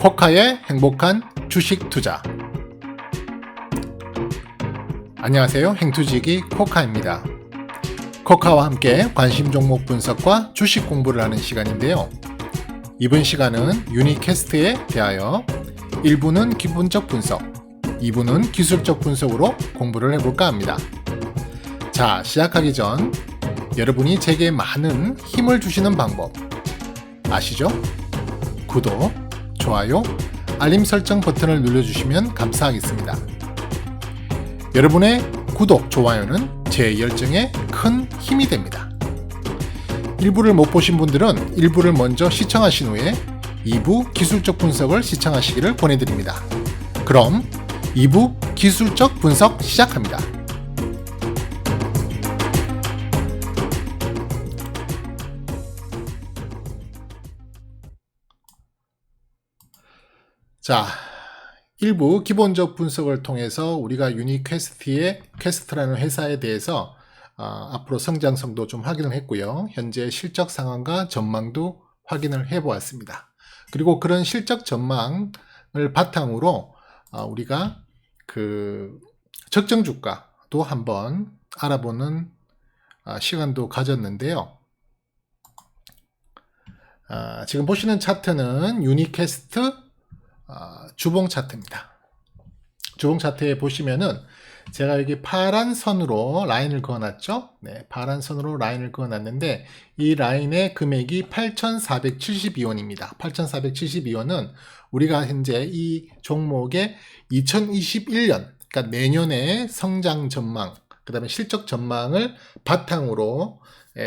코카의 행복한 주식 투자. 안녕하세요. 행투지기 코카입니다. 코카와 함께 관심 종목 분석과 주식 공부를 하는 시간인데요. 이번 시간은 유니캐스트에 대하여 1부는 기본적 분석, 2부는 기술적 분석으로 공부를 해볼까 합니다. 자, 시작하기 전 여러분이 제게 많은 힘을 주시는 방법 아시죠? 구독, 좋아요, 알림 설정 버튼을 눌러주시면 감사하겠습니다. 여러분의 구독, 좋아요는 제 열정에 큰 힘이 됩니다. 1부를 못 보신 분들은 1부를 먼저 시청하신 후에 2부 기술적 분석을 시청하시기를 권해드립니다. 그럼 2부 기술적 분석 시작합니다. 자, 1부 기본적 분석을 통해서 우리가 유니캐스트라는 회사에 대해서 앞으로 성장성도 좀 확인을 했고요. 현재 실적 상황과 전망도 확인을 해보았습니다. 그리고 그런 실적 전망을 바탕으로 우리가 그 적정 주가도 한번 알아보는 시간도 가졌는데요. 지금 보시는 차트는 유니캐스트 주봉 차트입니다. 주봉 차트에 보시면은 제가 여기 파란 선으로 라인을 그어놨죠. 네, 파란 선으로 라인을 그어놨는데 이 라인의 금액이 8,472원입니다. 8,472원은 우리가 현재 이 종목의 2021년, 그러니까 내년의 성장 전망, 그 다음에 실적 전망을 바탕으로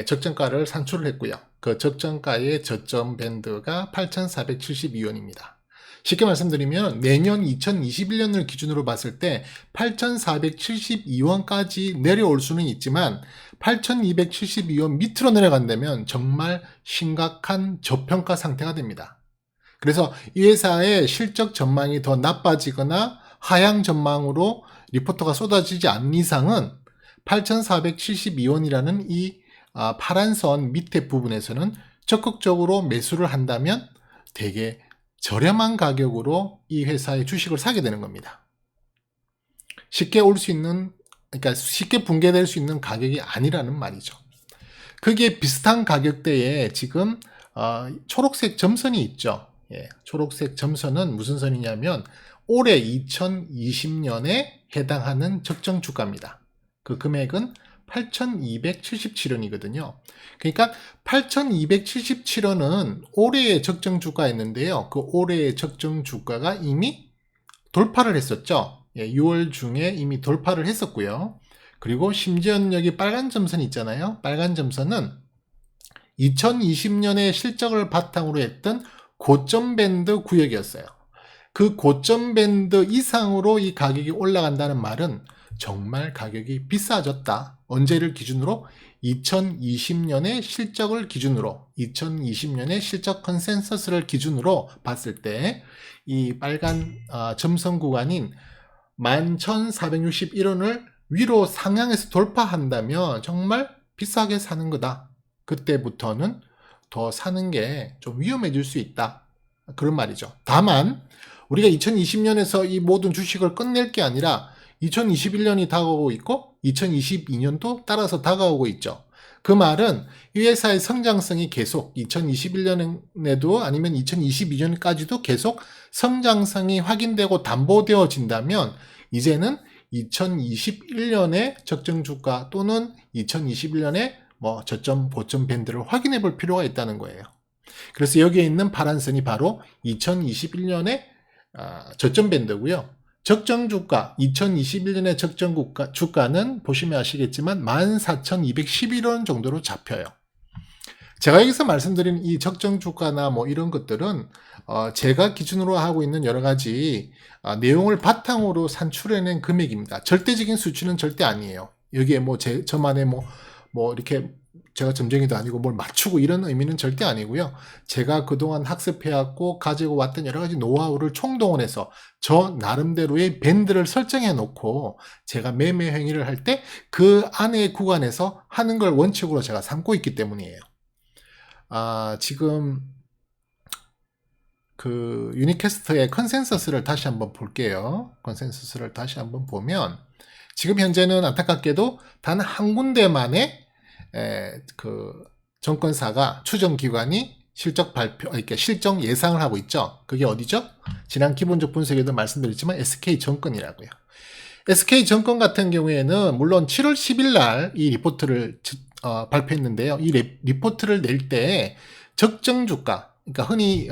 적정가를 산출을 했고요. 그 적정가의 저점 밴드가 8,472원입니다. 쉽게 말씀드리면 내년 2021년을 기준으로 봤을 때 8,472원까지 내려올 수는 있지만 8,272원 밑으로 내려간다면 정말 심각한 저평가 상태가 됩니다. 그래서 이 회사의 실적 전망이 더 나빠지거나 하향 전망으로 리포터가 쏟아지지 않는 이상은 8,472원이라는 이 파란 선 밑에 부분에서는 적극적으로 매수를 한다면 되게 저렴한 가격으로 이 회사의 주식을 사게 되는 겁니다. 쉽게 올 수 있는, 그러니까 쉽게 붕괴될 수 있는 가격이 아니라는 말이죠. 그게 비슷한 가격대에 지금 초록색 점선이 있죠. 예, 초록색 점선은 무슨 선이냐면 올해 2020년에 해당하는 적정 주가입니다. 그 금액은 8,277원이거든요. 그러니까 8,277원은 올해의 적정 주가였는데요. 그 올해의 적정 주가가 이미 돌파를 했었죠. 예, 6월 중에 이미 돌파를 했었고요. 그리고 심지어는 여기 빨간 점선 있잖아요. 빨간 점선은 2020년에 실적을 바탕으로 했던 고점 밴드 구역이었어요. 그 고점 밴드 이상으로 이 가격이 올라간다는 말은 정말 가격이 비싸졌다. 언제를 기준으로? 2020년의 실적을 기준으로, 2020년의 실적 컨센서스를 기준으로 봤을 때 이 빨간 점선 구간인 11,461원을 위로 상향해서 돌파한다면 정말 비싸게 사는 거다. 그때부터는 더 사는 게 좀 위험해질 수 있다. 그런 말이죠. 다만 우리가 2020년에서 이 모든 주식을 끝낼 게 아니라 2021년이 다가오고 있고 2022년도 따라서 다가오고 있죠. 그 말은 이 회사의 성장성이 계속 2021년에도 아니면 2022년까지도 계속 성장성이 확인되고 담보되어진다면 이제는 2021년의 적정 주가 또는 2021년의 저점, 고점 밴드를 확인해 볼 필요가 있다는 거예요. 그래서 여기에 있는 파란 선이 바로 2021년의 저점 밴드고요. 적정 주가, 2021년의 적정 주가는 보시면 아시겠지만 14,211원 정도로 잡혀요. 제가 여기서 말씀드린 이 적정 주가나 이런 것들은 제가 기준으로 하고 있는 여러 가지 내용을 바탕으로 산출해낸 금액입니다. 절대적인 수치는 절대 아니에요. 여기에 저만의 이렇게 제가 점쟁이도 아니고 뭘 맞추고 이런 의미는 절대 아니고요. 제가 그동안 학습해왔고 가지고 왔던 여러 가지 노하우를 총동원해서 저 나름대로의 밴드를 설정해 놓고 제가 매매 행위를 할 때 그 안의 구간에서 하는 걸 원칙으로 제가 삼고 있기 때문이에요. 지금 그 유니캐스트의 컨센서스를 다시 한번 볼게요. 컨센서스를 다시 한번 보면 지금 현재는 안타깝게도 단 한 군데만의 그 정권사가 추정기관이 실적 발표, 이렇게 실적 예상을 하고 있죠. 그게 어디죠? 지난 기본적 분석에도 말씀드렸지만 SK증권이라고요. SK증권 같은 경우에는 물론 7월 10일 날 이 리포트를 발표했는데요. 이 리포트를 낼 때 적정주가, 그러니까 흔히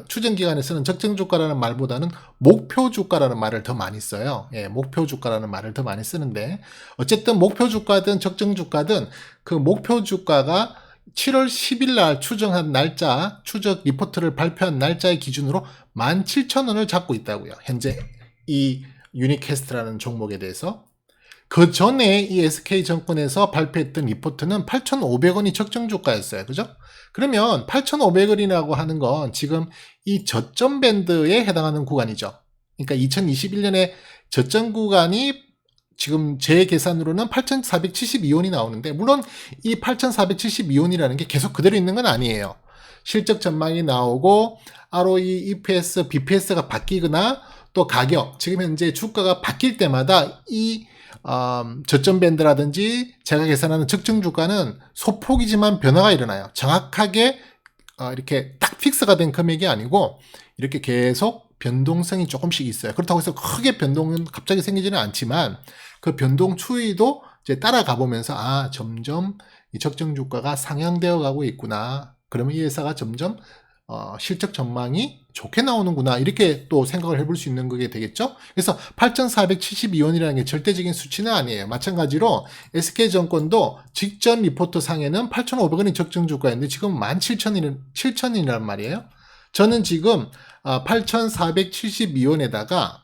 추정기관에서는 적정주가라는 말보다는 목표주가라는 말을 더 많이 써요. 예, 목표주가라는 말을 더 많이 쓰는데 어쨌든 목표주가든 적정주가든 그 목표주가가 7월 10일 날 추정한 날짜, 추적 리포트를 발표한 날짜의 기준으로 17,000원을 잡고 있다고요. 현재 이 유니캐스트라는 종목에 대해서. 그 전에 이 SK증권에서 발표했던 리포트는 8,500원이 적정주가였어요. 그죠? 그러면 8,500원이라고 하는 건 지금 이 저점 밴드에 해당하는 구간이죠. 그러니까 2021년에 저점 구간이 지금 제 계산으로는 8,472원이 나오는데 물론 이 8,472원이라는 게 계속 그대로 있는 건 아니에요. 실적 전망이 나오고 ROE, EPS, BPS가 바뀌거나 또 가격, 지금 현재 주가가 바뀔 때마다 이 저점 밴드라든지 제가 계산하는 적정 주가는 소폭이지만 변화가 일어나요. 정확하게 이렇게 딱 픽스가 된 금액이 아니고 이렇게 계속 변동성이 조금씩 있어요. 그렇다고 해서 크게 변동은 갑자기 생기지는 않지만 그 변동 추이도 이제 따라가 보면서 점점 이 적정 주가가 상향되어 가고 있구나. 그러면 이 회사가 점점 실적 전망이 좋게 나오는구나 이렇게 또 생각을 해볼 수 있는 그게 되겠죠. 그래서 8,472원이라는 게 절대적인 수치는 아니에요. 마찬가지로 SK증권도 직전 리포트 상에는 8,500원이 적정 주가였는데 지금 17,000원이란 말이에요. 저는 지금 8,472원에다가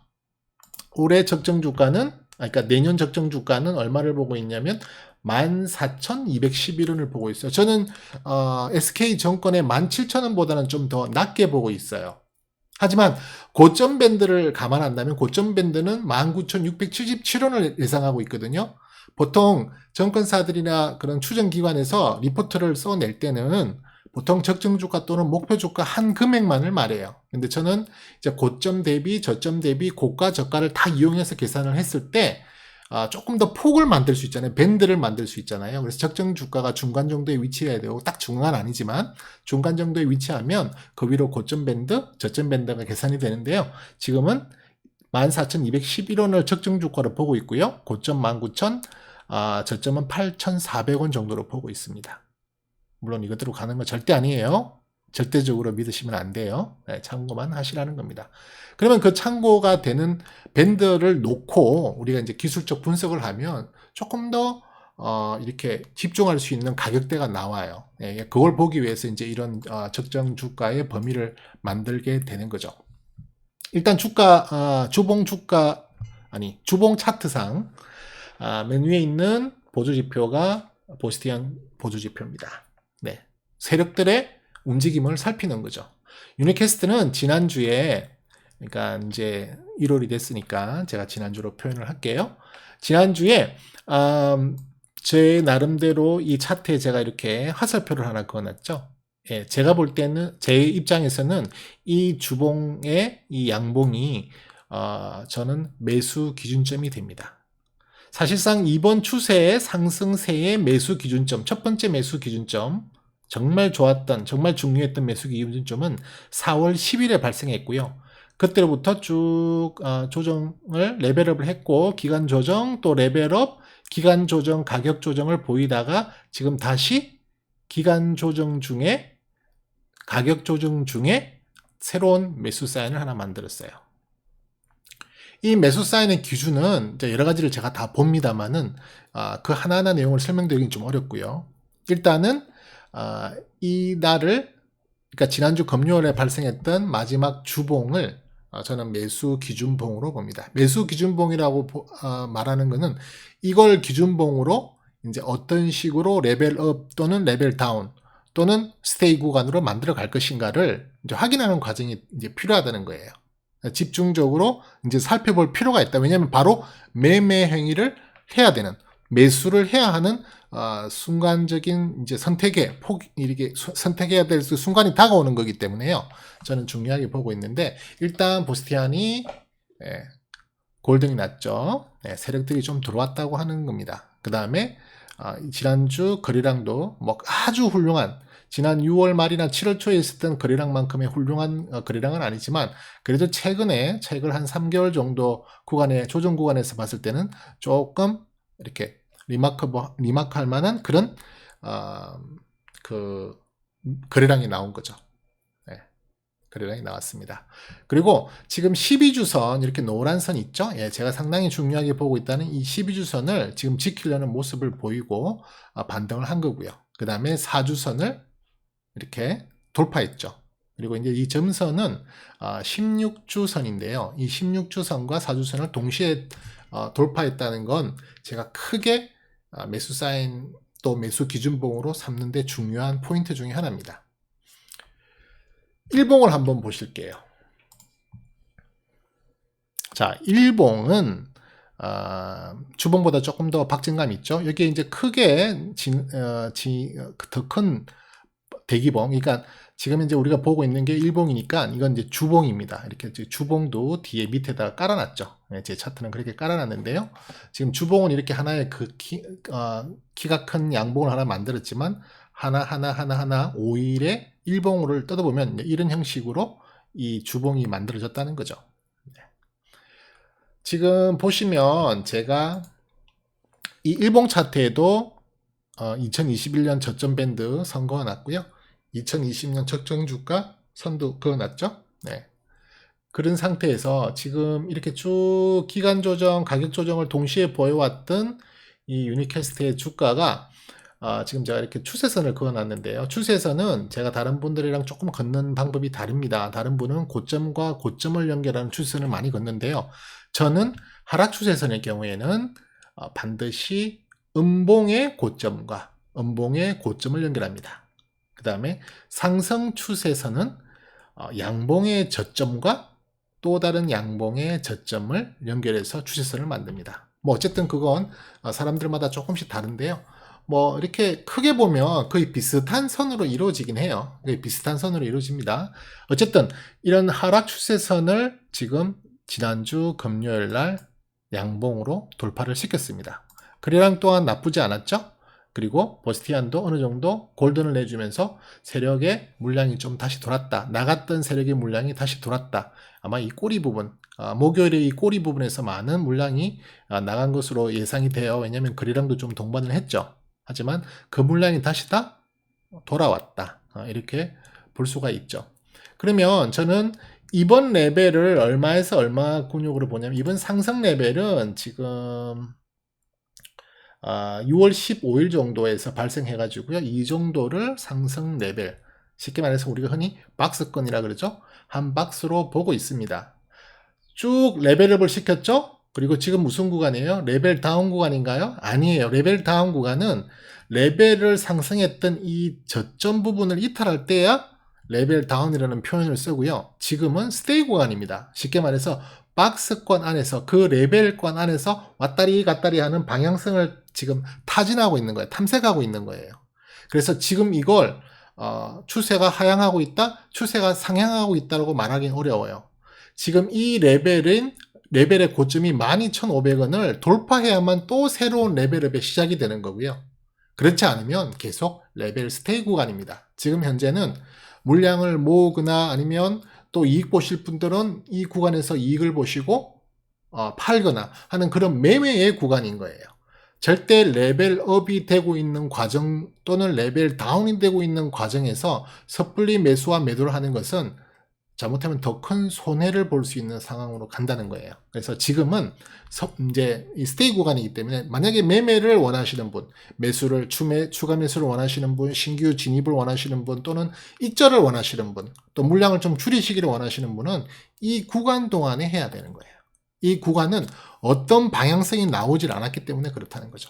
올해 적정 주가는 그러니까 내년 적정 주가는 얼마를 보고 있냐면 14,211원을 보고 있어요. 저는 SK증권의 17,000원보다는 좀 더 낮게 보고 있어요. 하지만 고점 밴드를 감안한다면 고점 밴드는 19,677원을 예상하고 있거든요. 보통 정권사들이나 그런 추정기관에서 리포트를 써낼 때는 보통 적정주가 또는 목표주가 한 금액만을 말해요. 근데 저는 이제 고점 대비, 저점 대비, 고가, 저가를 다 이용해서 계산을 했을 때 조금 더 폭을 만들 수 있잖아요. 밴드를 만들 수 있잖아요. 그래서 적정 주가가 중간 정도에 위치해야 되고 딱 중간 아니지만 중간 정도에 위치하면 그 위로 고점 밴드, 저점 밴드가 계산이 되는데요. 지금은 14,211원을 적정 주가로 보고 있고요. 고점 19,000, 저점은 8,400원 정도로 보고 있습니다. 물론 이것대로 가는 건 절대 아니에요. 절대적으로 믿으시면 안 돼요. 네, 참고만 하시라는 겁니다. 그러면 그 참고가 되는 밴드를 놓고 우리가 이제 기술적 분석을 하면 조금 더 이렇게 집중할 수 있는 가격대가 나와요. 네, 그걸 보기 위해서 이제 이런 적정 주가의 범위를 만들게 되는 거죠. 일단 주봉 차트상 맨 위에 있는 보조지표가 보스티안 보조지표입니다. 네, 세력들의 움직임을 살피는 거죠. 유니캐스트는 지난주에, 그러니까 이제 1월이 됐으니까 제가 지난주로 표현을 할게요. 지난주에 제 나름대로 이 차트에 제가 이렇게 화살표를 하나 그어놨죠. 예, 제가 볼 때는 제 입장에서는 이 주봉의 이 양봉이 저는 매수 기준점이 됩니다. 사실상 이번 추세의 상승세의 매수 기준점, 첫 번째 매수 기준점, 정말 좋았던, 정말 중요했던 매수 기준점은 4월 10일에 발생했고요. 그때로부터 쭉 조정을 레벨업을 했고 기간 조정, 또 레벨업, 기간 조정, 가격 조정을 보이다가 지금 다시 기간 조정 중에 가격 조정 중에 새로운 매수 사인을 하나 만들었어요. 이 매수 사인의 기준은 여러 가지를 제가 다 봅니다만은 그 하나하나 내용을 설명드리긴 좀 어렵고요. 일단은 이 날을, 그러니까 지난주 금요일에 발생했던 마지막 주봉을 저는 매수 기준봉으로 봅니다. 매수 기준봉이라고 말하는 것은 이걸 기준봉으로 이제 어떤 식으로 레벨업 또는 레벨 다운 또는 스테이 구간으로 만들어 갈 것인가를 이제 확인하는 과정이 이제 필요하다는 거예요. 집중적으로 이제 살펴볼 필요가 있다. 왜냐하면 바로 매매 행위를 해야 되는, 매수를 해야 하는 순간적인 이제 이렇게 선택해야 될 그 순간이 다가오는 거기 때문에요. 저는 중요하게 보고 있는데, 일단 보스티안이 골든이 났죠. 세력들이 좀 들어왔다고 하는 겁니다. 그 다음에 지난주 거래량도 뭐 아주 훌륭한, 지난 6월 말이나 7월 초에 있었던 거래량만큼의 훌륭한 거래량은 아니지만, 그래도 최근에 책을 한 3개월 정도 조정 구간에서 봤을 때는 조금 이렇게 리마크할 만한 그런 그 거래량이 나온 거죠. 거래량이 나왔습니다. 그리고 지금 12주선 이렇게 노란 선 있죠? 제가 상당히 중요하게 보고 있다는 이 12주선을 지금 지키려는 모습을 보이고 반등을 한 거고요. 그 다음에 4주선을 이렇게 돌파했죠. 그리고 이제 이 점선은 16주선인데요. 이 16주선과 4주선을 동시에 돌파했다는 건 제가 크게 매수 사인 또 매수 기준봉으로 삼는 데 중요한 포인트 중에 하나입니다. 일봉을 한번 보실게요. 자, 일봉은 주봉보다 조금 더 박진감 있죠. 여기에 이제 크게 더 큰 대기봉, 그러니까 지금 이제 우리가 보고 있는 게 일봉이니까 이건 이제 주봉입니다. 이렇게 주봉도 뒤에 밑에다가 깔아놨죠. 제 차트는 그렇게 깔아놨는데요. 지금 주봉은 이렇게 하나의 키가 큰 양봉을 하나 만들었지만 하나 5일에 일봉을 뜯어보면 이런 형식으로 이 주봉이 만들어졌다는 거죠. 지금 보시면 제가 이 일봉 차트에도 2021년 저점 밴드 선 그어놨고요. 2020년 적정 주가 선도 그어놨죠. 그런 상태에서 지금 이렇게 쭉 기간 조정, 가격 조정을 동시에 보여왔던 이 유니캐스트의 주가가 지금 제가 이렇게 추세선을 그어놨는데요. 추세선은 제가 다른 분들이랑 조금 걷는 방법이 다릅니다. 다른 분은 고점과 고점을 연결하는 추세선을 많이 걷는데요. 저는 하락 추세선의 경우에는 반드시 음봉의 고점과 음봉의 고점을 연결합니다. 그 다음에 상승 추세선은 양봉의 저점과 또 다른 양봉의 저점을 연결해서 추세선을 만듭니다. 뭐 어쨌든 그건 사람들마다 조금씩 다른데요. 뭐 이렇게 크게 보면 거의 비슷한 선으로 이루어지긴 해요. 거의 비슷한 선으로 이루어집니다. 어쨌든 이런 하락 추세선을 지금 지난주 금요일 날 양봉으로 돌파를 시켰습니다. 거래량 또한 나쁘지 않았죠? 그리고 보스티안도 어느 정도 골든을 내주면서 세력의 물량이 좀 다시 돌았다. 나갔던 세력의 물량이 다시 돌았다. 아마 이 꼬리 부분, 목요일에 이 꼬리 부분에서 많은 물량이 나간 것으로 예상이 돼요. 왜냐하면 거래량도 좀 동반을 했죠. 하지만 그 물량이 다시 다 돌아왔다. 이렇게 볼 수가 있죠. 그러면 저는 이번 레벨을 얼마에서 얼마 근육으로 보냐면, 이번 상승 레벨은 지금 6월 15일 정도에서 발생해가지고요. 이 정도를 상승 레벨, 쉽게 말해서 우리가 흔히 박스권이라 그러죠. 한 박스로 보고 있습니다. 쭉 레벨업을 시켰죠. 그리고 지금 무슨 구간이에요? 레벨 다운 구간인가요? 아니에요. 레벨 다운 구간은 레벨을 상승했던 이 저점 부분을 이탈할 때야 레벨 다운이라는 표현을 쓰고요. 지금은 스테이 구간입니다. 쉽게 말해서 박스권 안에서, 그 레벨권 안에서 왔다리 갔다리 하는 방향성을 지금 타진하고 있는 거예요. 탐색하고 있는 거예요. 그래서 지금 이걸 추세가 하향하고 있다, 추세가 상향하고 있다고 말하기는 어려워요. 지금 이 레벨의 고점이 12,500원을 돌파해야만 또 새로운 레벨업의 시작이 되는 거고요. 그렇지 않으면 계속 레벨 스테이 구간입니다. 지금 현재는 물량을 모으거나 아니면 또 이익 보실 분들은 이 구간에서 이익을 보시고 팔거나 하는 그런 매매의 구간인 거예요. 절대 레벨업이 되고 있는 과정 또는 레벨 다운이 되고 있는 과정에서 섣불리 매수와 매도를 하는 것은 잘못하면 더 큰 손해를 볼 수 있는 상황으로 간다는 거예요. 그래서 지금은 이제 이 스테이 구간이기 때문에 만약에 매매를 원하시는 분, 매수를 추가 매수를 원하시는 분, 신규 진입을 원하시는 분, 또는 익절을 원하시는 분, 또 물량을 좀 줄이시기를 원하시는 분은 이 구간 동안에 해야 되는 거예요. 이 구간은 어떤 방향성이 나오질 않았기 때문에 그렇다는 거죠.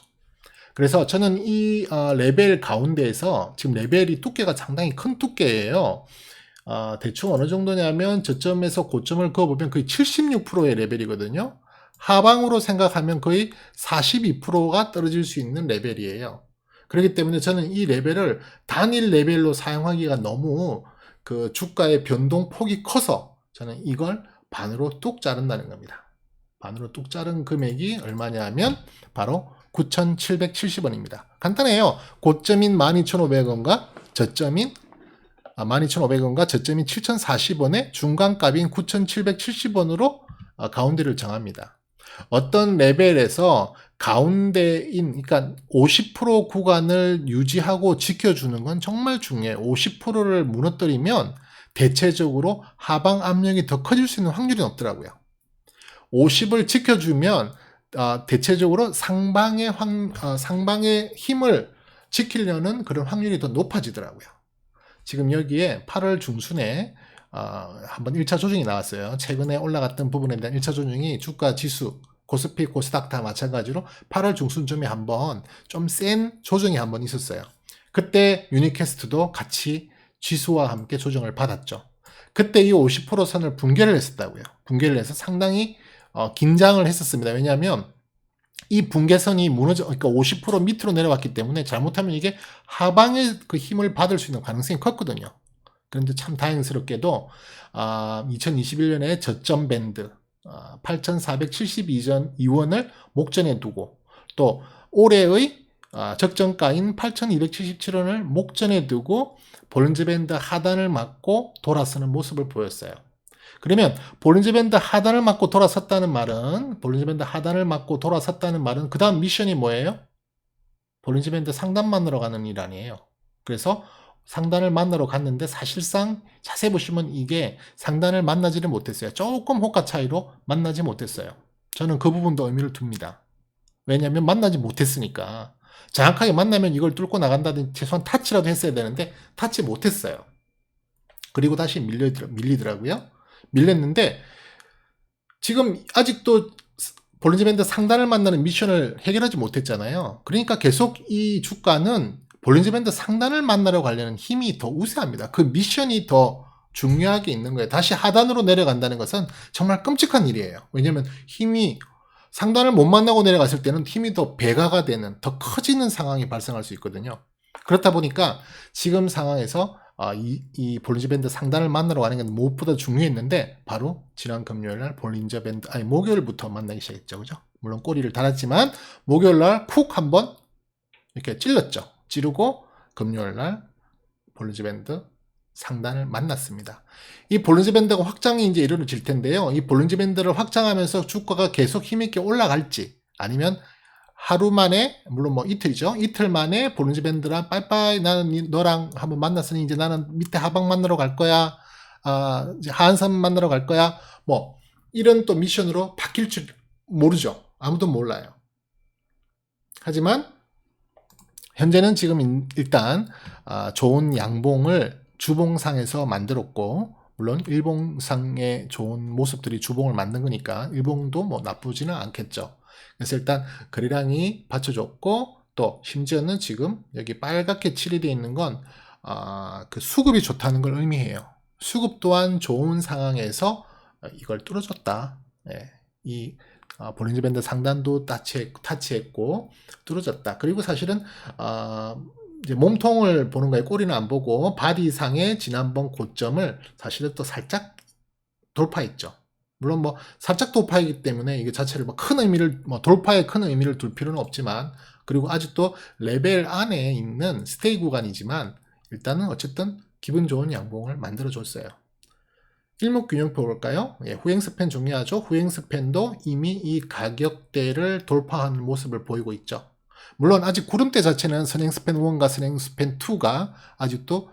그래서 저는 이 레벨 가운데에서 지금 레벨이 두께가 상당히 큰 두께예요. 대충 어느 정도냐면 저점에서 고점을 그어보면 거의 76%의 레벨이거든요. 하방으로 생각하면 거의 42%가 떨어질 수 있는 레벨이에요. 그렇기 때문에 저는 이 레벨을 단일 레벨로 사용하기가 너무 그 주가의 변동폭이 커서 저는 이걸 반으로 뚝 자른다는 겁니다. 반으로 뚝 자른 금액이 얼마냐 면 바로 9,770원입니다. 간단해요. 고점인 12,500원과 저점인 12,500원과 저점인 7,040원에 중간값인 9,770원으로 가운데를 정합니다. 어떤 레벨에서 가운데인, 그러니까 50% 구간을 유지하고 지켜주는 건 정말 중요해요. 50%를 무너뜨리면 대체적으로 하방 압력이 더 커질 수 있는 확률이 높더라고요. 50을 지켜주면 대체적으로 상방의 힘을 지키려는 그런 확률이 더 높아지더라고요. 지금 여기에 8월 중순에 한번 1차 조정이 나왔어요. 최근에 올라갔던 부분에 대한 1차 조정이 주가 지수, 코스피, 코스닥 다 마찬가지로 8월 중순쯤에 한번 좀 센 조정이 한번 있었어요. 그때 유니캐스트도 같이 지수와 함께 조정을 받았죠. 그때 이 50% 선을 붕괴를 했었다고요. 붕괴를 해서 상당히 긴장을 했었습니다. 왜냐하면 이 붕괴선이 무너져, 그러니까 50% 밑으로 내려왔기 때문에 잘못하면 이게 하방의 그 힘을 받을 수 있는 가능성이 컸거든요. 그런데 참 다행스럽게도 2021년에 저점 밴드 8,472원을 목전에 두고 또 올해의 적정가인 8,277원을 목전에 두고 볼린저 밴드 하단을 맞고 돌아서는 모습을 보였어요. 그러면 볼린저 밴드 하단을 맞고 돌아섰다는 말은 그 다음 미션이 뭐예요? 볼린저 밴드 상단 만나러 가는 일 아니에요. 그래서 상단을 만나러 갔는데 사실상 자세히 보시면 이게 상단을 만나지를 못했어요. 조금 호가 차이로 만나지 못했어요. 저는 그 부분도 의미를 둡니다. 왜냐하면 만나지 못했으니까. 정확하게 만나면 이걸 뚫고 나간다든지 최소한 타치라도 했어야 되는데 타치 못했어요. 그리고 다시 밀리더라고요. 밀렸는데 지금 아직도 볼린저 밴드 상단을 만나는 미션을 해결하지 못했잖아요. 그러니까 계속 이 주가는 볼린저 밴드 상단을 만나러 가려는 힘이 더 우세합니다. 그 미션이 더 중요하게 있는 거예요. 다시 하단으로 내려간다는 것은 정말 끔찍한 일이에요. 왜냐하면 힘이 상단을 못 만나고 내려갔을 때는 힘이 더 배가가 되는, 더 커지는 상황이 발생할 수 있거든요. 그렇다 보니까 지금 상황에서 이 볼린저 밴드 상단을 만나러 가는 건 무엇보다 중요했는데 바로 지난 금요일날 볼린저 밴드 목요일부터 만나기 시작했죠. 그죠? 물론 꼬리를 달았지만 목요일날 쿡 한번 이렇게 찔렀죠. 찌르고 금요일날 볼린저 밴드 상단을 만났습니다. 이 볼린저 밴드가 확장이 이제 이루어질 텐데요. 이 볼린저 밴드를 확장하면서 주가가 계속 힘있게 올라갈지 아니면 하루 만에, 물론 뭐 이틀이죠. 이틀 만에 볼린저 밴드랑 빠이빠이 나는 너랑 한번 만났으니 이제 나는 밑에 하방 만나러 갈 거야. 이제 하한선 만나러 갈 거야. 뭐 이런 또 미션으로 바뀔 줄 모르죠. 아무도 몰라요. 하지만 현재는 지금 일단 좋은 양봉을 주봉상에서 만들었고, 물론 일봉상의 좋은 모습들이 주봉을 만든 거니까 일봉도 뭐 나쁘지는 않겠죠. 그래서 일단 거래량이 받쳐줬고, 또 심지어는 지금 여기 빨갛게 칠이 되어 있는 건 그 수급이 좋다는 걸 의미해요. 수급 또한 좋은 상황에서 이걸 뚫어줬다. 예, 이 볼린저 밴드 상단도 타치했고 뚫어졌다. 그리고 사실은 이제 몸통을 보는 거에 꼬리는 안 보고 바디 이상의 지난번 고점을 사실은 또 살짝 돌파했죠. 물론 뭐 살짝 돌파이기 때문에 이게 자체를 뭐 큰 의미를, 뭐 돌파에 큰 의미를 둘 필요는 없지만, 그리고 아직도 레벨 안에 있는 스테이 구간이지만 일단은 어쨌든 기분 좋은 양봉을 만들어 줬어요. 일목균형표 볼까요? 예, 후행스팬 중요하죠. 후행스팬도 이미 이 가격대를 돌파하는 모습을 보이고 있죠. 물론 아직 구름대 자체는 선행스팬 1과 선행스팬 2가 아직도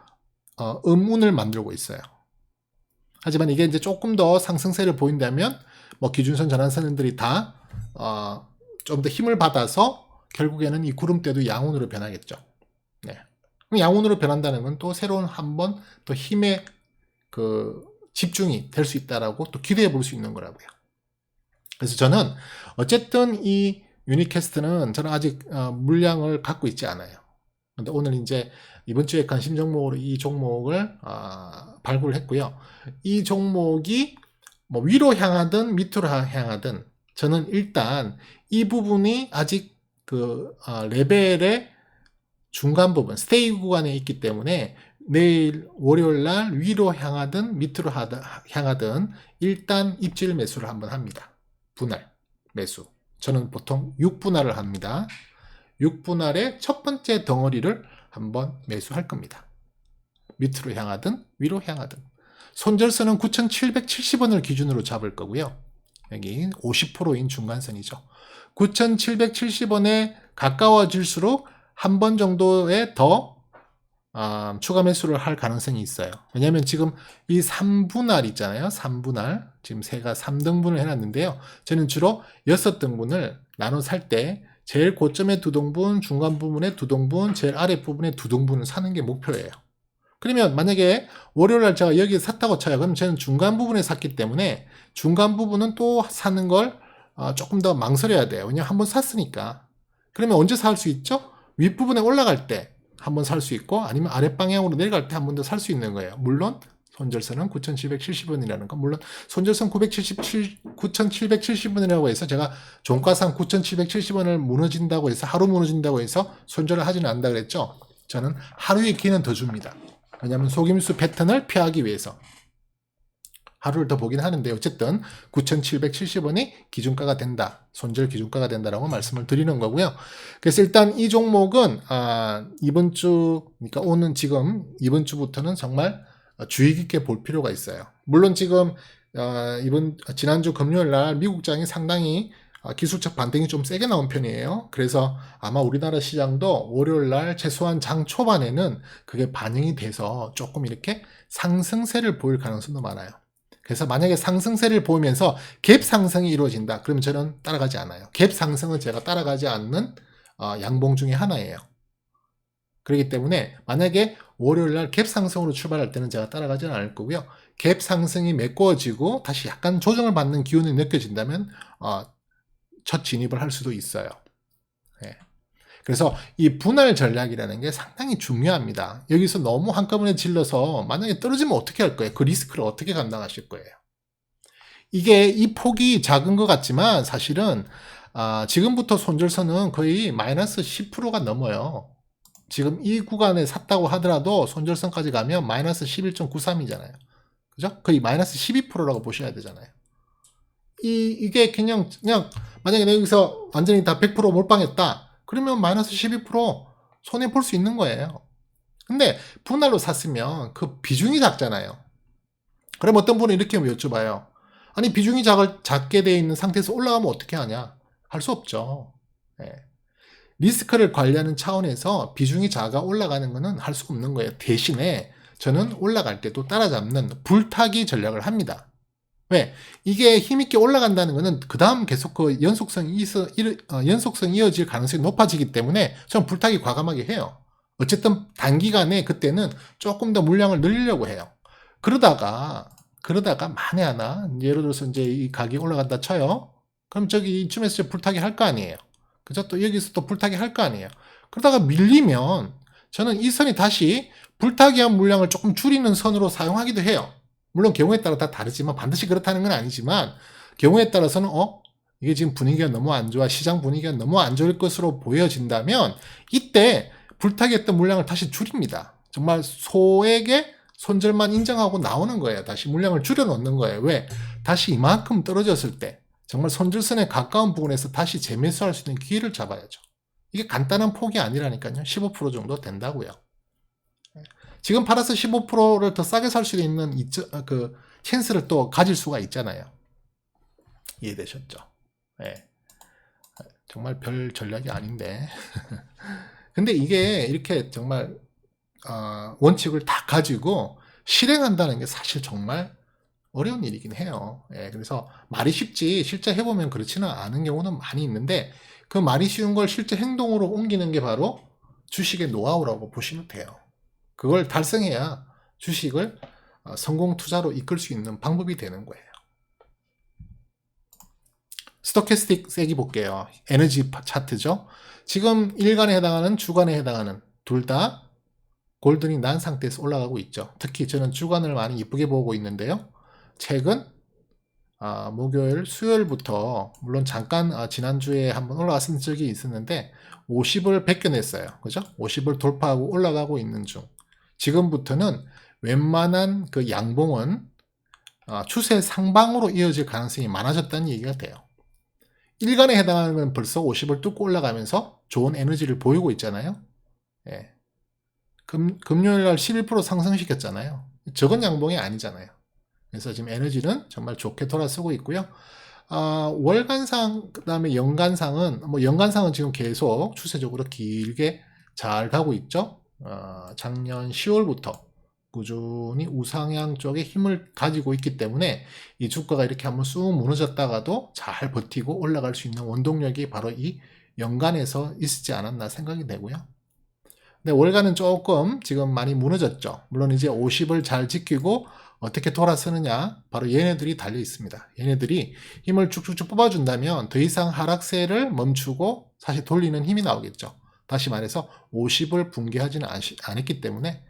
음운을 만들고 있어요. 하지만 이게 이제 조금 더 상승세를 보인다면 뭐 기준선 전환선들이 다 좀 더 힘을 받아서 결국에는 이 구름대도 양운으로 변하겠죠. 네. 양운으로 변한다는 건 또 새로운 한번 또 힘의 그 집중이 될 수 있다라고 또 기대해 볼 수 있는 거라고요. 그래서 저는 어쨌든 이 유니캐스트는 저는 아직 물량을 갖고 있지 않아요. 근데 오늘 이제 이번 주에 관심 종목으로 이 종목을 발굴했고요. 이 종목이 뭐 위로 향하든 밑으로 향하든 저는 일단 이 부분이 아직 그 레벨에 중간 부분, 스테이 구간에 있기 때문에 내일 월요일 날 위로 향하든 밑으로 향하든 일단 입질 매수를 한번 합니다. 분할 매수. 저는 보통 6분할을 합니다. 6분할의 첫 번째 덩어리를 한번 매수할 겁니다. 밑으로 향하든 위로 향하든. 손절선은 9,770원을 기준으로 잡을 거고요. 여기 50%인 중간선이죠. 9,770원에 가까워질수록 한 번 정도의 더 추가 매수를 할 가능성이 있어요. 왜냐하면 지금 이 3분할 있잖아요. 3분할. 지금 새가 3등분을 해놨는데요. 저는 주로 6등분을 나눠 살 때 제일 고점에 2등분, 중간 부분에 2등분, 제일 아래 부분에 2등분을 사는 게 목표예요. 그러면 만약에 월요일날 제가 여기 샀다고 쳐요. 그럼 저는 중간 부분에 샀기 때문에 중간 부분은 또 사는 걸 조금 더 망설여야 돼요. 왜냐면 한번 샀으니까. 그러면 언제 살 수 있죠? 윗부분에 올라갈 때 한번 살 수 있고 아니면 아랫방향으로 내려갈 때 한 번 더 살 수 있는 거예요. 물론 손절선은 9,770원이라는 거. 물론 손절선 9,770원이라고 해서 제가 종가상 9,770원을 무너진다고 해서 하루 무너진다고 해서 손절을 하지는 않는다 그랬죠. 저는 하루의 기회는 더 줍니다. 왜냐하면 속임수 패턴을 피하기 위해서 하루를 더 보긴 하는데 어쨌든 9,770원이 기준가가 된다. 손절 기준가가 된다라고 말씀을 드리는 거고요. 그래서 일단 이 종목은 이번 주 그러니까 오는 지금 이번 주부터는 정말 주의 깊게 볼 필요가 있어요. 물론 지금 지난주 금요일 날 미국장이 상당히 기술적 반등이 좀 세게 나온 편이에요. 그래서 아마 우리나라 시장도 월요일 날 최소한 장 초반에는 그게 반영이 돼서 조금 이렇게 상승세를 보일 가능성도 많아요. 그래서 만약에 상승세를 보이면서 갭 상승이 이루어진다. 그러면 저는 따라가지 않아요. 갭 상승은 제가 따라가지 않는 양봉 중에 하나예요. 그렇기 때문에 만약에 월요일날 갭 상승으로 출발할 때는 제가 따라가지는 않을 거고요. 갭 상승이 메꿔지고 다시 약간 조정을 받는 기운이 느껴진다면 첫 진입을 할 수도 있어요. 네. 그래서 이 분할 전략이라는 게 상당히 중요합니다. 여기서 너무 한꺼번에 질러서 만약에 떨어지면 어떻게 할 거예요? 그 리스크를 어떻게 감당하실 거예요? 이게 이 폭이 작은 것 같지만 사실은 지금부터 손절선은 거의 마이너스 10%가 넘어요. 지금 이 구간에 샀다고 하더라도 손절선까지 가면 마이너스 11.93이잖아요. 그죠? 거의 마이너스 12%라고 보셔야 되잖아요. 이게 그냥 만약에 여기서 완전히 다 100% 몰빵했다. 그러면 마이너스 12% 손해 볼 수 있는 거예요. 근데 분할로 샀으면 그 비중이 작잖아요. 그럼 어떤 분은 이렇게 여쭤봐요. 아니 비중이 작게 돼 있는 상태에서 올라가면 어떻게 하냐? 할 수 없죠. 네. 리스크를 관리하는 차원에서 비중이 작아 올라가는 것은 할 수 없는 거예요. 대신에 저는 올라갈 때도 따라잡는 불타기 전략을 합니다. 왜? 이게 힘있게 올라간다는 것은 그 다음 계속 그 연속성이 이어질 가능성이 높아지기 때문에 저는 불타기 과감하게 해요. 어쨌든 단기간에 그때는 조금 더 물량을 늘리려고 해요. 그러다가 만에 하나 예를 들어서 이제 이 가격이 올라간다 쳐요. 그럼 저기 이쯤에서 불타기 할 거 아니에요. 그죠? 또 여기서 또 불타기 할 거 아니에요. 그러다가 밀리면 저는 이 선이 다시 불타기한 물량을 조금 줄이는 선으로 사용하기도 해요. 물론 경우에 따라 다 다르지만 반드시 그렇다는 건 아니지만 경우에 따라서는 이게 지금 분위기가 너무 안 좋아, 시장 분위기가 너무 안 좋을 것으로 보여진다면 이때 불타기했던 물량을 다시 줄입니다. 정말 소액의 손절만 인정하고 나오는 거예요. 다시 물량을 줄여 놓는 거예요. 왜? 다시 이만큼 떨어졌을 때 정말 손절선에 가까운 부분에서 다시 재매수할 수 있는 기회를 잡아야죠. 이게 간단한 폭이 아니라니까요. 15% 정도 된다고요. 지금 팔아서 15%를 더 싸게 살 수 있는 그 찬스를 또 가질 수가 있잖아요. 이해되셨죠? 네. 정말 별 전략이 아닌데. 근데 이게 이렇게 정말 원칙을 다 가지고 실행한다는 게 사실 정말 어려운 일이긴 해요. 예, 그래서 말이 쉽지 실제 해보면 그렇지는 않은 경우는 많이 있는데 그 말이 쉬운 걸 실제 행동으로 옮기는 게 바로 주식의 노하우라고 보시면 돼요. 그걸 달성해야 주식을 성공 투자로 이끌 수 있는 방법이 되는 거예요. 스토캐스틱 세기 볼게요. 에너지 차트죠. 지금 일간에 해당하는 주간에 해당하는 둘 다 골든이 난 상태에서 올라가고 있죠. 특히 저는 주간을 많이 이쁘게 보고 있는데요. 최근 목요일, 수요일부터 물론 잠깐 지난주에 한번 올라갔은 적이 있었는데 50을 벗겨냈어요. 그죠? 50을 돌파하고 올라가고 있는 중. 지금부터는 웬만한 그 양봉은 추세 상방으로 이어질 가능성이 많아졌다는 얘기가 돼요. 일간에 해당하는 건 벌써 50을 뚫고 올라가면서 좋은 에너지를 보이고 있잖아요. 예. 금요일 날 11% 상승시켰잖아요. 적은 양봉이 아니잖아요. 그래서 지금 에너지는 정말 좋게 돌아서고 있고요. 월간상, 그 다음에 연간상은, 연간상은 지금 계속 추세적으로 길게 잘 가고 있죠. 작년 10월부터 꾸준히 우상향 쪽에 힘을 가지고 있기 때문에 이 주가가 이렇게 한번 쑥 무너졌다가도 잘 버티고 올라갈 수 있는 원동력이 바로 이 연간에서 있지 않았나 생각이 되고요. 근데 월간은 조금 지금 많이 무너졌죠. 물론 이제 50을 잘 지키고 어떻게 돌아서느냐, 바로 얘네들이 달려 있습니다. 얘네들이 힘을 쭉쭉쭉 뽑아준다면 더 이상 하락세를 멈추고 사실 돌리는 힘이 나오겠죠. 다시 말해서 50을 붕괴하지는 않았기 때문에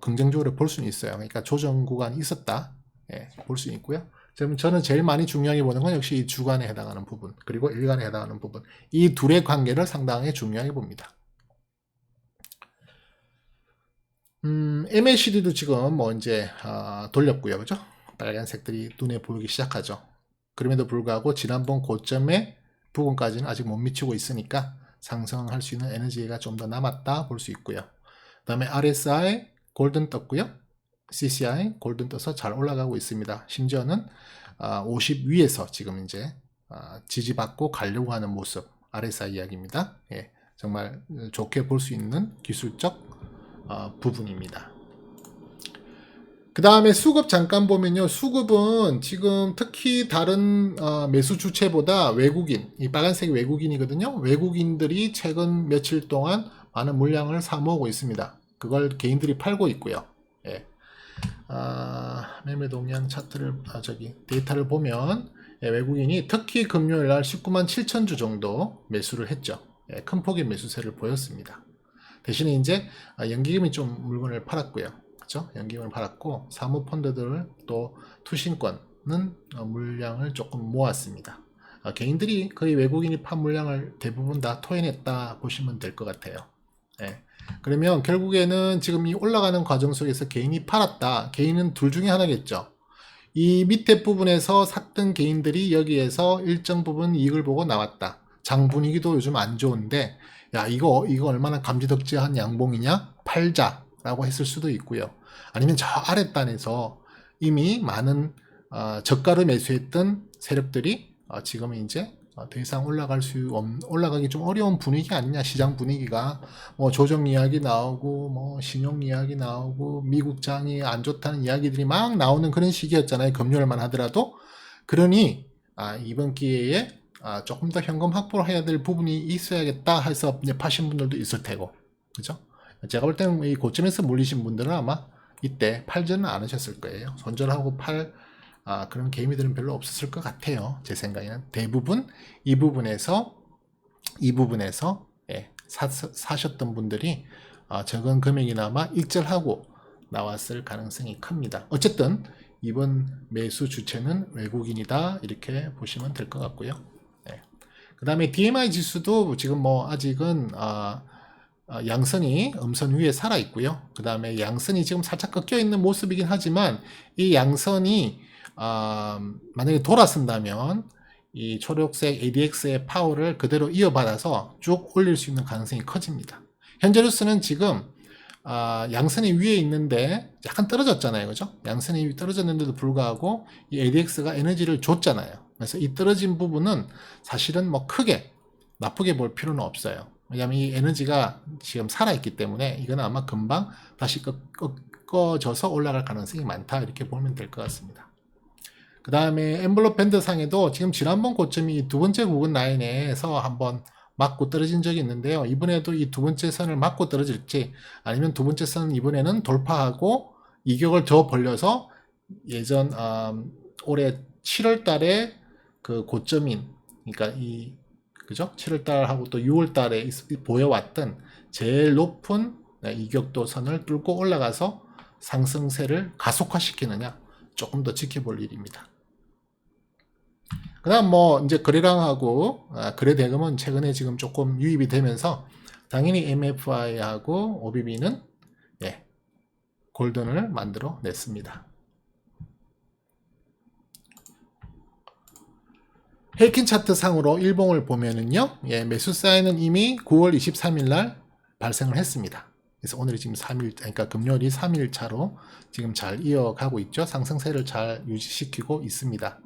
긍정적으로 볼 수는 있어요. 그러니까 조정 구간이 있었다, 볼 수 있고요. 저는 제일 많이 중요하게 보는 건 역시 이 주간에 해당하는 부분, 그리고 일간에 해당하는 부분, 이 둘의 관계를 상당히 중요하게 봅니다. MACD도 지금 이제 돌렸고요, 그죠? 빨간색들이 눈에 보이기 시작하죠. 그럼에도 불구하고 지난번 고점의 부분까지는 아직 못 미치고 있으니까 상승할 수 있는 에너지가 좀 더 남았다 볼 수 있고요. 그 다음에 RSI 골든 떴고요. CCI 골든 떠서 잘 올라가고 있습니다. 심지어는 50 위에서 지금 이제 지지받고 가려고 하는 모습, RSI 이야기입니다. 예, 정말 좋게 볼 수 있는 기술적 부분입니다. 그 다음에 수급 잠깐 보면요. 수급은 지금 특히 다른 매수 주체보다 외국인, 이 빨간색이 외국인이거든요. 외국인들이 최근 며칠 동안 많은 물량을 사모으고 있습니다. 그걸 개인들이 팔고 있고요. 예. 매매 동향 차트를, 데이터를 보면 외국인이 특히 금요일 날 19만 7천 주 정도 매수를 했죠. 큰 폭의 매수세를 보였습니다. 대신에 이제 연기금이 좀 물건을 팔았고요. 그렇죠? 연기금을 팔았고 사모펀드들 또 투신권은 물량을 조금 모았습니다. 개인들이 거의 외국인이 판 물량을 대부분 다 토해냈다 보시면 될 것 같아요. 네. 그러면 결국에는 지금 이 올라가는 과정 속에서 개인이 팔았다. 개인은 둘 중에 하나겠죠. 이 밑에 부분에서 샀던 개인들이 여기에서 일정 부분 이익을 보고 나왔다. 장 분위기도 요즘 안 좋은데 야 이거 얼마나 감지덕지한 양봉이냐, 팔자라고 했을 수도 있고요. 아니면 저 아랫단에서 이미 많은 저가로 매수했던 세력들이 지금은 이제 더 이상 올라가기 좀 어려운 분위기 아니냐, 시장 분위기가 조정 이야기 나오고 신용 이야기 나오고 미국 장이 안 좋다는 이야기들이 막 나오는 그런 시기였잖아요. 금요일만 하더라도. 그러니 이번 기회에 조금 더 현금 확보를 해야 될 부분이 있어야겠다 해서 이제 파신 분들도 있을 테고, 그죠? 제가 볼 때는 이 고점에서 물리신 분들은 아마 이때 팔지는 않으셨을 거예요. 손절하고 그런 개미들은 별로 없었을 것 같아요. 제 생각에는 대부분 이 부분에서 사셨던 분들이 적은 금액이나마 익절하고 나왔을 가능성이 큽니다. 어쨌든 이번 매수 주체는 외국인이다 이렇게 보시면 될 것 같고요. 그 다음에 DMI 지수도 지금 아직은 양선이 음선 위에 살아 있고요. 그 다음에 양선이 지금 살짝 꺾여 있는 모습이긴 하지만 이 양선이 만약에 돌아선다면 이 초록색 ADX의 파워를 그대로 이어받아서 쭉 올릴 수 있는 가능성이 커집니다. 현재로서는 지금 양선이 위에 있는데 약간 떨어졌잖아요, 그죠? 양선이 떨어졌는데도 불구하고 이 ADX가 에너지를 줬잖아요. 그래서 이 떨어진 부분은 사실은 크게 나쁘게 볼 필요는 없어요. 왜냐하면 이 에너지가 지금 살아있기 때문에 이건 아마 금방 다시 꺾어져서 올라갈 가능성이 많다 이렇게 보면 될 것 같습니다. 그 다음에 엠블럽 밴드 상에도 지금 지난번 고점이 두 번째 구간 라인에서 한번 맞고 떨어진 적이 있는데요. 이번에도 이 두 번째 선을 맞고 떨어질지 아니면 두 번째 선은 이번에는 돌파하고 이격을 더 벌려서 예전 올해 7월 달에 그 고점인, 그러니까 그죠? 7월 달하고 또 6월 달에 보여왔던 제일 높은 이격도 선을 뚫고 올라가서 상승세를 가속화시키느냐, 조금 더 지켜볼 일입니다. 그다음 뭐 이제 거래량하고 거래 대금은 최근에 지금 조금 유입이 되면서 당연히 MFI하고 OBB는 예, 골든을 만들어 냈습니다. 헤이킨 차트 상으로 일봉을 보면은요, 예, 매수 사인은 이미 9월 23일 날 발생을 했습니다. 그래서 오늘이 지금 3일, 그러니까 금요일이 3일 차로 지금 잘 이어가고 있죠. 상승세를 잘 유지시키고 있습니다.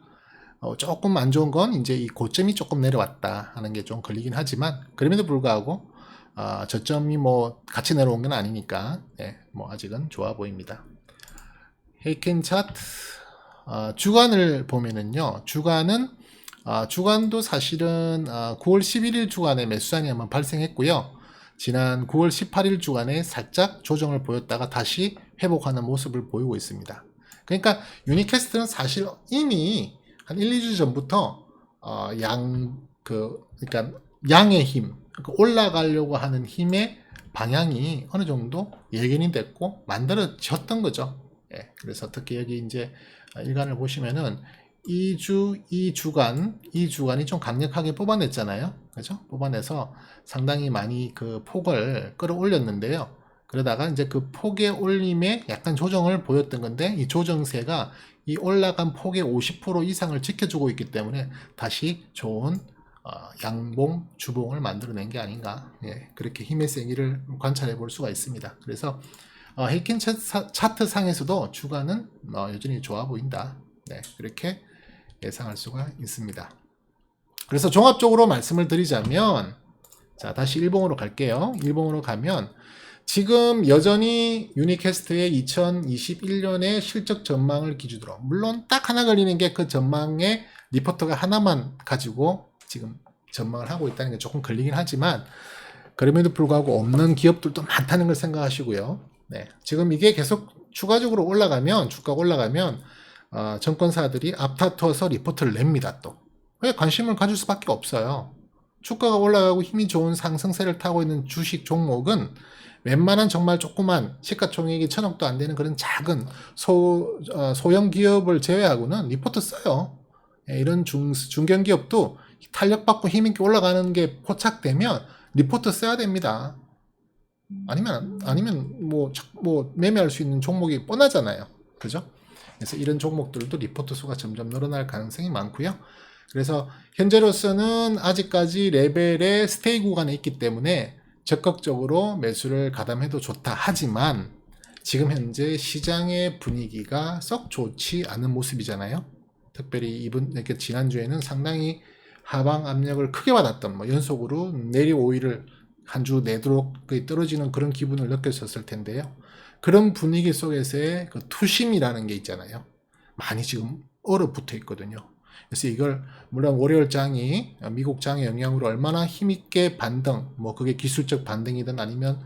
조금 안 좋은 건 이제 이 고점이 조금 내려왔다 하는 게 좀 걸리긴 하지만 그럼에도 불구하고 저점이 뭐 같이 내려온 건 아니니까 예, 뭐 아직은 좋아 보입니다. 헤이켄 차트 주간을 보면은요, 주간도 사실은 9월 11일 주간에 매수장이 한번 발생했고요. 지난 9월 18일 주간에 살짝 조정을 보였다가 다시 회복하는 모습을 보이고 있습니다. 그러니까 유니캐스트는 사실 이미 한 1, 2주 전부터 그러니까 양의 힘, 그러니까 올라가려고 하는 힘의 방향이 어느 정도 예견이 됐고 만들어졌던 거죠. 예, 그래서 특히 여기 이제 일간을 보시면은 이 주간이 좀 강력하게 뽑아냈잖아요. 그죠? 뽑아내서 상당히 많이 그 폭을 끌어올렸는데요. 그러다가 이제 그 폭의 올림에 약간 조정을 보였던 건데 이 조정세가 이 올라간 폭의 50% 이상을 지켜주고 있기 때문에 다시 좋은 양봉, 주봉을 만들어낸 게 아닌가. 예, 그렇게 힘의 세기를 관찰해 볼 수가 있습니다. 그래서 헤이킨 차트 상에서도 주간은 여전히 좋아 보인다. 네, 그렇게 예상할 수가 있습니다. 그래서 종합적으로 말씀을 드리자면, 자, 다시 일봉으로 갈게요. 일봉으로 가면, 지금 여전히 유니캐스트의 2021년의 실적 전망을 기준으로, 물론 딱 하나 걸리는 게 그 전망의 리포터가 하나만 가지고 지금 전망을 하고 있다는 게 조금 걸리긴 하지만, 그럼에도 불구하고 없는 기업들도 많다는 걸 생각하시고요. 네, 지금 이게 계속 추가적으로 올라가면, 주가가 올라가면, 정권사들이 앞다퉈서 리포트를 냅니다. 또 왜 관심을 가질 수밖에 없어요. 주가가 올라가고 힘이 좋은 상승세를 타고 있는 주식 종목은 웬만한 정말 조그만 시가총액이 1,000억도 안 되는 그런 작은 소형 기업을 제외하고는 리포트 써요. 이런 중견기업도 탄력받고 힘있게 올라가는 게 포착되면 리포트 써야 됩니다. 아니면 뭐 매매할 수 있는 종목이 뻔하잖아요. 그죠? 그래서 이런 종목들도 리포트 수가 점점 늘어날 가능성이 많고요. 그래서 현재로서는 아직까지 레벨의 스테이 구간에 있기 때문에 적극적으로 매수를 가담해도 좋다. 하지만 지금 현재 시장의 분위기가 썩 좋지 않은 모습이잖아요. 특별히 이렇게 지난주에는 상당히 하방 압력을 크게 받았던 연속으로 내리 5일을 한 주 내도록 떨어지는 그런 기분을 느꼈었을 텐데요. 그런 분위기 속에서의 그 투심이라는 게 있잖아요. 많이 지금 얼어붙어 있거든요. 그래서 이걸 물론 월요일장이 미국 장의 영향으로 얼마나 힘있게 반등, 그게 기술적 반등이든 아니면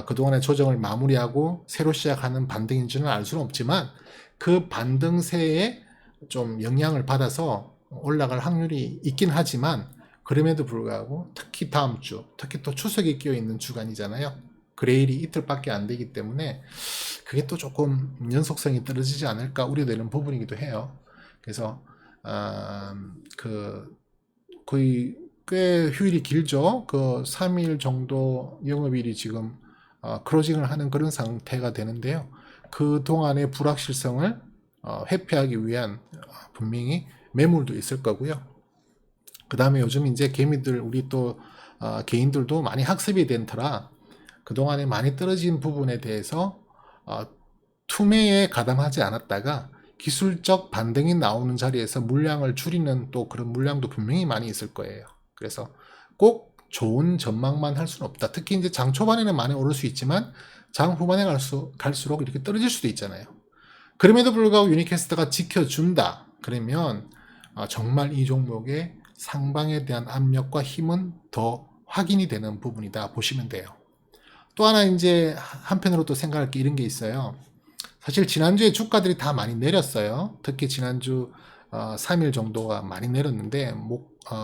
그동안의 조정을 마무리하고 새로 시작하는 반등인지는 알 수는 없지만 그 반등세에 좀 영향을 받아서 올라갈 확률이 있긴 하지만 그럼에도 불구하고 특히 다음 주, 특히 또 추석이 끼어 있는 주간이잖아요. 그레일이 이틀밖에 안 되기 때문에 그게 또 조금 연속성이 떨어지지 않을까 우려되는 부분이기도 해요. 그래서 거의 꽤 휴일이 길죠. 그 3일 정도 영업일이 지금 크로징을 하는 그런 상태가 되는데요. 그 동안의 불확실성을 회피하기 위한 분명히 매물도 있을 거고요. 그 다음에 요즘 이제 개미들 우리 또 개인들도 많이 학습이 된 터라 그동안에 많이 떨어진 부분에 대해서 투매에 가담하지 않았다가 기술적 반등이 나오는 자리에서 물량을 줄이는 또 그런 물량도 분명히 많이 있을 거예요. 그래서 꼭 좋은 전망만 할 수는 없다. 특히 이제 장 초반에는 많이 오를 수 있지만 장 후반에 갈수록 이렇게 떨어질 수도 있잖아요. 그럼에도 불구하고 유니캐스트가 지켜준다. 그러면 정말 이 종목의 상방에 대한 압력과 힘은 더 확인이 되는 부분이다 보시면 돼요. 또 하나 이제 한편으로 또 생각할 게 이런 게 있어요. 사실 지난주에 주가들이 다 많이 내렸어요. 특히 지난주 3일 정도가 많이 내렸는데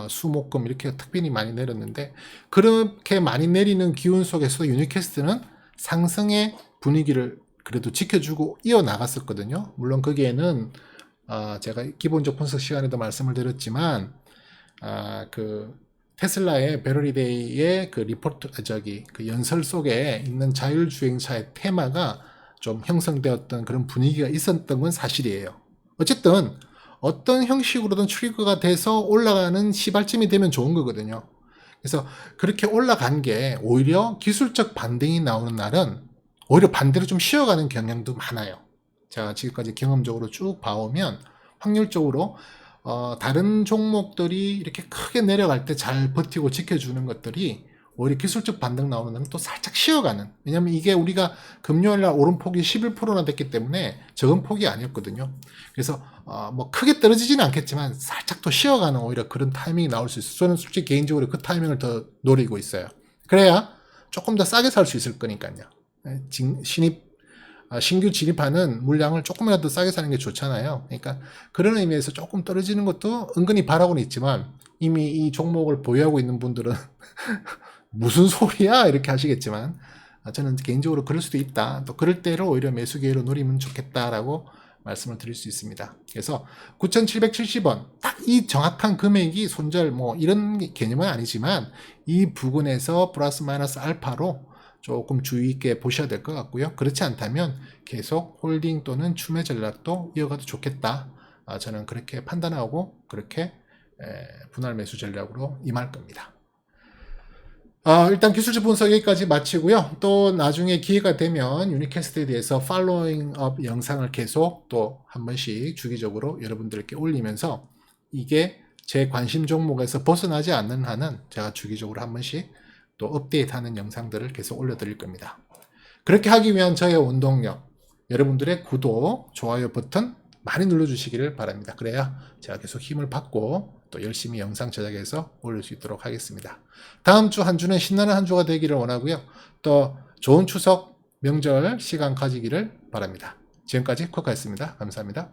수목금 이렇게 특별히 많이 내렸는데 그렇게 많이 내리는 기운 속에서 유니캐스트는 상승의 분위기를 그래도 지켜주고 이어나갔었거든요. 물론 거기에는 제가 기본적 분석 시간에도 말씀을 드렸지만 그 테슬라의 배러리데이의 그 리포트 그 연설 속에 있는 자율주행차의 테마가 좀 형성되었던 그런 분위기가 있었던 건 사실이에요. 어쨌든 어떤 형식으로든 트리거가 돼서 올라가는 시발점이 되면 좋은 거거든요. 그래서 그렇게 올라간 게 오히려 기술적 반등이 나오는 날은 오히려 반대로 좀 쉬어가는 경향도 많아요. 제가 지금까지 경험적으로 쭉 봐오면 확률적으로 다른 종목들이 이렇게 크게 내려갈 때 잘 버티고 지켜주는 것들이 오히려 기술적 반등 나오는 데는 또 살짝 쉬어가는. 왜냐면 이게 우리가 금요일날 오름폭이 11%나 됐기 때문에 적은 폭이 아니었거든요. 그래서 뭐 크게 떨어지지는 않겠지만 살짝 또 쉬어가는 오히려 그런 타이밍이 나올 수 있어요. 저는 솔직히 개인적으로 그 타이밍을 더 노리고 있어요. 그래야 조금 더 싸게 살 수 있을 거니까요. 신규 진입하는 물량을 조금이라도 싸게 사는 게 좋잖아요. 그러니까 그런 의미에서 조금 떨어지는 것도 은근히 바라고는 있지만 이미 이 종목을 보유하고 있는 분들은 무슨 소리야 이렇게 하시겠지만 저는 개인적으로 그럴 수도 있다. 또 그럴 때를 오히려 매수 기회로 노리면 좋겠다라고 말씀을 드릴 수 있습니다. 그래서 9,770원 딱 이 정확한 금액이 손절 뭐 이런 개념은 아니지만 이 부근에서 플러스 마이너스 알파로 조금 주의 있게 보셔야 될 것 같고요. 그렇지 않다면 계속 홀딩 또는 추매 전략도 이어가도 좋겠다. 저는 그렇게 판단하고 그렇게 분할 매수 전략으로 임할 겁니다. 일단 기술적 분석 여기까지 마치고요. 또 나중에 기회가 되면 유니캐스트에 대해서 팔로잉 업 영상을 계속 또 한 번씩 주기적으로 여러분들께 올리면서 이게 제 관심 종목에서 벗어나지 않는 한은 제가 주기적으로 한 번씩 또 업데이트하는 영상들을 계속 올려드릴 겁니다. 그렇게 하기 위한 저의 원동력, 여러분들의 구독, 좋아요 버튼 많이 눌러주시기를 바랍니다. 그래야 제가 계속 힘을 받고 또 열심히 영상 제작해서 올릴 수 있도록 하겠습니다. 다음 주 한 주는 신나는 한 주가 되기를 원하고요. 또 좋은 추석, 명절 시간 가지기를 바랍니다. 지금까지 코카였습니다. 감사합니다.